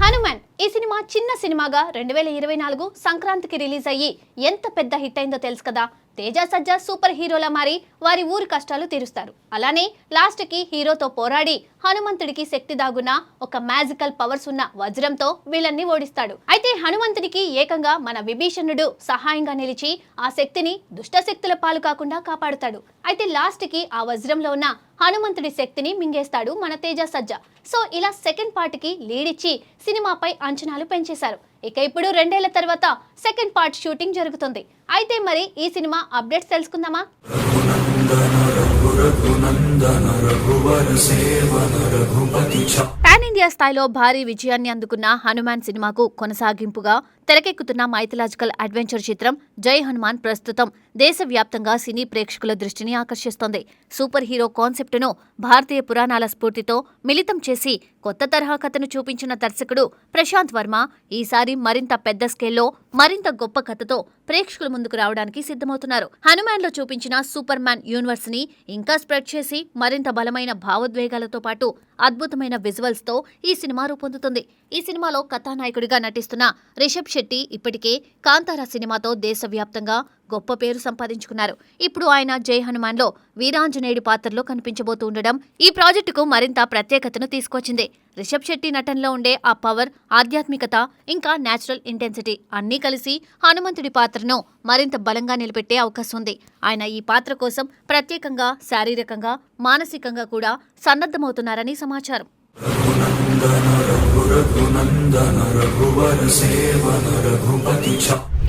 హనుమాన్ ఈ సినిమా చిన్న సినిమాగా 2024 సంక్రాంతికి రిలీజ్ అయ్యి ఎంత పెద్ద హిట్ అయిందో తెలుసు కదా. తేజ సజ్జా సూపర్ హీరోలా మారి వారి ఊరి కష్టాలు తీరుస్తారు. అలానే లాస్ట్ కి హీరోతో పోరాడి హనుమంతుడికి శక్తి దాగున్న ఒక మ్యాజికల్ పవర్స్ ఉన్న వజ్రంతో వీళ్ళని ఓడిస్తాడు. అయితే హనుమంతుడికి ఏకంగా మన విభీషణుడు సహాయంగా నిలిచి ఆ శక్తిని దుష్ట శక్తుల పాలు కాకుండా కాపాడుతాడు. అయితే లాస్ట్ కి ఆ వజ్రంలో ఉన్న హనుమంతుడి శక్తిని మింగేస్తాడు మన తేజ సజ్జా. సో ఇలా సెకండ్ పార్ట్ కి లీడ్ ఇచ్చి సినిమాపై అంచనాలు పెంచేశారు. ఇక ఇప్పుడు 2 ఏళ్ల తర్వాత సెకండ్ పార్ట్ షూటింగ్ జరుగుతుంది. అయితే మరి ఈ సినిమా అప్డేట్స్ తెలుసుకుందామా? పాన్ ఇండియా స్థాయిలో భారీ విజయాన్ని అందుకున్న హనుమాన్ సినిమాకు కొనసాగింపుగా తెరకెక్కుతున్న మైథలాజికల్ అడ్వెంచర్ చిత్రం జై హనుమాన్ ప్రస్తుతం దేశవ్యాప్తంగా సినీ ప్రేక్షకుల దృష్టిని ఆకర్షిస్తోంది. సూపర్ హీరో కాన్సెప్టును భారతీయ పురాణాల స్ఫూర్తితో మిళితం చేసి కొత్త తరహా కథను చూపించిన దర్శకుడు ప్రశాంత్ వర్మ ఈసారి మరింత పెద్ద స్కేల్లో మరింత గొప్ప కథతో ప్రేక్షకుల ముందుకు రావడానికి సిద్ధమవుతున్నారు. హనుమాన్ లో చూపించిన సూపర్ మ్యాన్ యూనివర్స్ ని ఇంకా స్ప్రెడ్ చేసి మరింత బలమైన భావోద్వేగాలతో పాటు అద్భుతమైన విజువల్స్ తో ఈ సినిమా రూపొందుతుంది. ఈ సినిమాలో కథానాయకుడిగా నటిస్తున్న రిషబ్ శెట్టి ఇప్పటికే కాంతారా సినిమాతో దేశవ్యాప్తంగా గొప్ప పేరు సంపాదించుకున్నారు. ఇప్పుడు ఆయన జై హనుమాన్ లో వీరాంజనేయుడి పాత్రలో కనిపించబోతూ ఉండడం ఈ ప్రాజెక్టుకు మరింత ప్రత్యేకతను తీసుకొచ్చింది. రిషబ్ శెట్టి నటనలో ఉండే ఆ పవర్, ఆధ్యాత్మికత ఇంకా నేచురల్ ఇంటెన్సిటీ అన్నీ కలిసి హనుమంతుడి పాత్రను మరింత బలంగా నిలబెట్టే అవకాశం ఉంది. ఆయన ఈ పాత్ర కోసం ప్రత్యేకంగా శారీరకంగా, మానసికంగా కూడా సన్నద్ధమవుతున్నారని సమాచారం.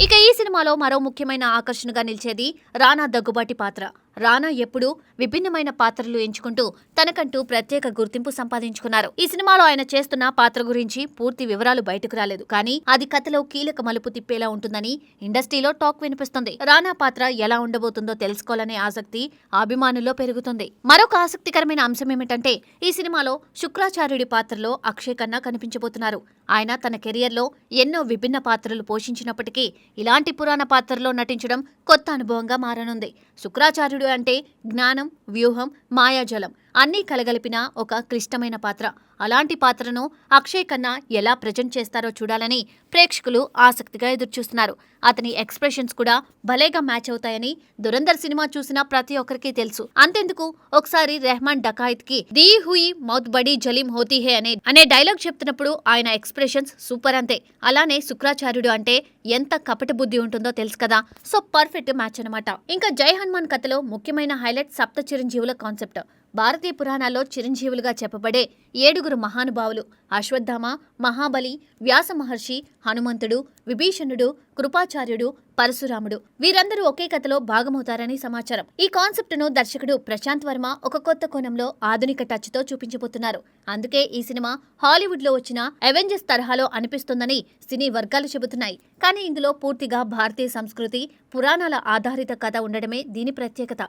ఇక ఈ సినిమాలో మరో ముఖ్యమైన ఆకర్షణగా నిలిచేది రానా దగ్గుబాటి పాత్ర. రానా ఎప్పుడూ విభిన్నమైన పాత్రలు ఎంచుకుంటూ తనకంటూ ప్రత్యేక గుర్తింపు సంపాదించుకున్నారు. ఈ సినిమాలో ఆయన చేస్తున్న పాత్ర గురించి పూర్తి వివరాలు బయటకు రాలేదు, కానీ అది కథలో కీలక మలుపు తిప్పేలా ఉంటుందని ఇండస్ట్రీలో టాక్ వినిపిస్తుంది. రానా పాత్ర ఎలా ఉండబోతుందో తెలుసుకోవాలనే ఆసక్తి అభిమానుల్లో పెరుగుతుంది. మరొక ఆసక్తికరమైన అంశం ఏమిటంటే ఈ సినిమాలో శుక్రాచార్యుడి పాత్రలో అక్షయ్ ఖన్నా కనిపించబోతున్నారు. ఆయన తన కెరియర్లో ఎన్నో విభిన్న పాత్రలు పోషించినప్పటికీ ఇలాంటి పురాణ పాత్రలో నటించడం కొత్త అనుభవంగా మారనుంది. శుక్రాచార్యుడు అంటే జ్ఞానం, వ్యూహం, మాయాజలం అన్నీ కలగలిపిన ఒక క్లిష్టమైన పాత్ర. అలాంటి పాత్రను అక్షయ్ ఖన్నా ఎలా ప్రజెంట్ చేస్తారో చూడాలని ప్రేక్షకులు ఆసక్తిగా ఎదురుచూస్తున్నారు. అతని ఎక్స్ప్రెషన్స్ కూడా భలేగా మ్యాచ్ అవుతాయని దురంధర్ సినిమా చూసిన ప్రతి ఒక్కరికి తెలుసు. అంతెందుకు, ఒకసారి రెహమాన్ డకాయిత్ కి దీ హుయి మౌత్ బడీ జలీం హోతీ హే అనే డైలాగ్ చెప్తున్నప్పుడు ఆయన ఎక్స్ప్రెషన్స్ సూపర్ అంతే. అలానే శుక్రాచార్యుడు అంటే ఎంత కపట బుద్ధి ఉంటుందో తెలుసు కదా. సో పర్ఫెక్ట్ మ్యాచ్ అనమాట. ఇంకా జై హనుమాన్ కథలో ముఖ్యమైన హైలైట్ సప్త చిరంజీవుల కాన్సెప్ట్. భారతీయ పురాణాల్లో చిరంజీవులుగా చెప్పబడే 7 మహానుభావులు అశ్వత్థామ, మహాబలి, వ్యాస మహర్షి, హనుమంతుడు, విభీషణుడు, కృపాచార్యుడు, పరశురాముడు వీరందరూ ఒకే కథలో భాగమవుతారని సమాచారం. ఈ కాన్సెప్ట్ను దర్శకుడు ప్రశాంత్ వర్మ ఒక కొత్త కోణంలో ఆధునిక టచ్ తో చూపించబోతున్నారు. అందుకే ఈ సినిమా హాలీవుడ్ లో వచ్చిన అవెంజర్స్ తరహాలో అనిపిస్తుందని సినీ వర్గాలు చెబుతున్నాయి. కానీ ఇందులో పూర్తిగా భారతీయ సంస్కృతి, పురాణాల ఆధారిత కథ ఉండడమే దీని ప్రత్యేకత.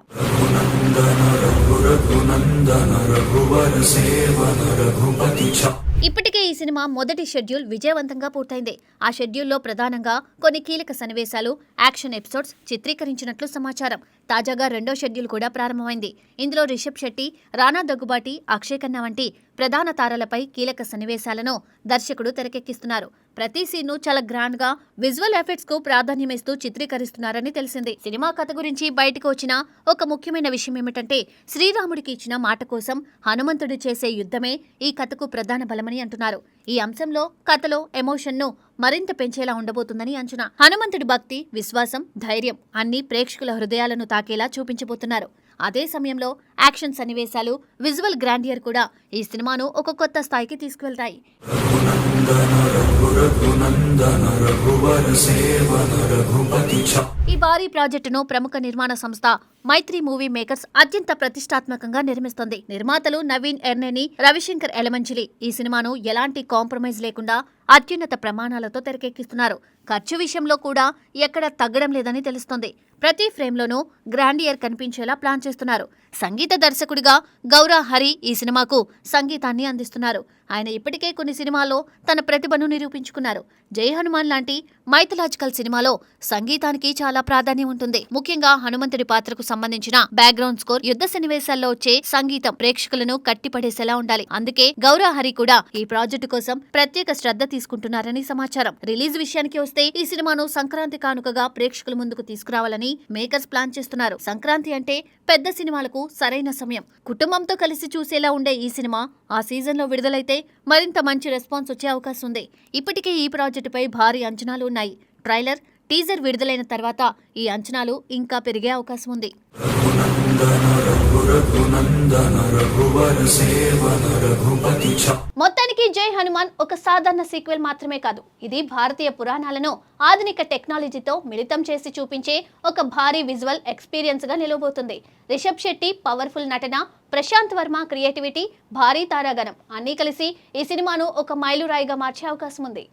ఇప్పటికే ఈ సినిమా మొదటి షెడ్యూల్ విజయవంతంగా పూర్తయింది. ఆ షెడ్యూల్లో ప్రధానంగా కొన్ని కీలక సన్నివేశాలు, యాక్షన్ ఎపిసోడ్స్ చిత్రీకరించినట్లు సమాచారం. తాజాగా 2వ షెడ్యూల్ కూడా ప్రారంభమైంది. ఇందులో రిషబ్ శెట్టి, రానా దగ్గుబాటి, అక్షయ్ ఖన్నా వంటి ప్రధాన తారలపై కీలక సన్నివేశాలను దర్శకుడు తెరకెక్కిస్తున్నారు. ప్రతి సీన్ను చాలా గ్రాండ్ గా విజువల్ ఎఫెక్ట్స్ కు ప్రాధాన్యమిస్తూ చిత్రీకరిస్తున్నారని తెలిసింది. సినిమా కథ గురించి బయటకు వచ్చిన ఒక ముఖ్యమైన విషయం ఏమిటంటే శ్రీరాముడికి ఇచ్చిన మాట కోసం హనుమంతుడు చేసే యుద్ధమే ఈ కథకు ప్రధాన బలమని అంటున్నారు. ఈ అంశంలో కథలో ఎమోషన్ ను మరింత పెంచేలా ఉండబోతుందని అంచనా. హనుమంతుడి భక్తి, విశ్వాసం, ధైర్యం అన్ని ప్రేక్షకుల హృదయాలను తాకేలా చూపించబోతున్నారు. అదే సమయంలో యాక్షన్ సన్నివేశాలు, విజువల్ గ్రాండియర్ కూడా ఈ సినిమాను ఒక కొత్త స్థాయికి తీసుకువెళ్తాయి. ఈ భారీ ప్రాజెక్టును ప్రముఖ నిర్మాణ సంస్థ మైత్రి మూవీ మేకర్స్ అత్యంత ప్రతిష్టాత్మకంగా నిర్మిస్తోంది. నిర్మాతలు నవీన్ ఎర్నేని, రవిశంకర్ ఎలమంచిలి ఈ సినిమాను ఎలాంటి కాంప్రమైజ్ లేకుండా అత్యున్నత ప్రమాణాలతో తెరకెక్కిస్తున్నారు. ఖర్చు విషయంలో కూడా ఎక్కడ తగ్గడం లేదని తెలుస్తోంది. ప్రతి ఫ్రేమ్లోనూ గ్రాండియర్ కనిపించేలా ప్లాన్ చేస్తున్నారు. సంగీత దర్శకుడిగా గౌరా హరి ఈ సినిమాకు సంగీతాన్ని అందిస్తున్నారు. ఆయన ఇప్పటికే కొన్ని సినిమాల్లో తన ప్రతిభను నిరూపించుకున్నారు. జై హనుమాన్ లాంటి మైథలాజికల్ సినిమాలో సంగీతానికి చాలా ప్రాధాన్యం ఉంటుంది. ముఖ్యంగా హనుమంతుడి పాత్రకు సంబంధించిన బ్యాక్గ్రౌండ్ స్కోర్, యుద్ధ సన్నివేశాల్లో వచ్చే సంగీతం ప్రేక్షకులను కట్టిపడేసేలా ఉండాలి. అందుకే గౌరా హరి కూడా ఈ ప్రాజెక్టు కోసం ప్రత్యేక శ్రద్ధ తీసుకుంటున్నారని సమాచారం. రిలీజ్ విషయానికి వస్తే ఈ సినిమాను సంక్రాంతి కానుకగా ప్రేక్షకుల ముందుకు తీసుకురావాలని మేకర్స్ ప్లాన్ చేస్తున్నారు. సంక్రాంతి అంటే పెద్ద సినిమాలకు సరైన సమయం. కుటుంబంతో కలిసి చూసేలా ఉండే ఈ సినిమా ఆ సీజన్లో విడుదలైతే మరింత మంచి రెస్పాన్స్ వచ్చే అవకాశం ఉంది. ఇప్పటికే ఈ ప్రాజెక్టుపై భారీ అంచనాలు ఉన్నాయి. ట్రైలర్, టీజర్ విడుదలైన తర్వాత ఈ అంచనాలు ఇంకా పెరిగే అవకాశం ఉంది. మొత్తానికి జై హనుమాన్ ఒక సాధారణ సీక్వెల్ మాత్రమే కాదు, ఇది భారతీయ పురాణాలను ఆధునిక టెక్నాలజీతో మిళితం చేసి చూపించే ఒక భారీ విజువల్ ఎక్స్పీరియన్స్ గా నిలవబోతుంది. రిషబ్ శెట్టి పవర్ఫుల్ నటన, ప్రశాంత్ వర్మ క్రియేటివిటీ, భారీ తారాగణం అన్నీ కలిసి ఈ సినిమాను ఒక మైలురాయిగా మార్చే అవకాశం ఉంది.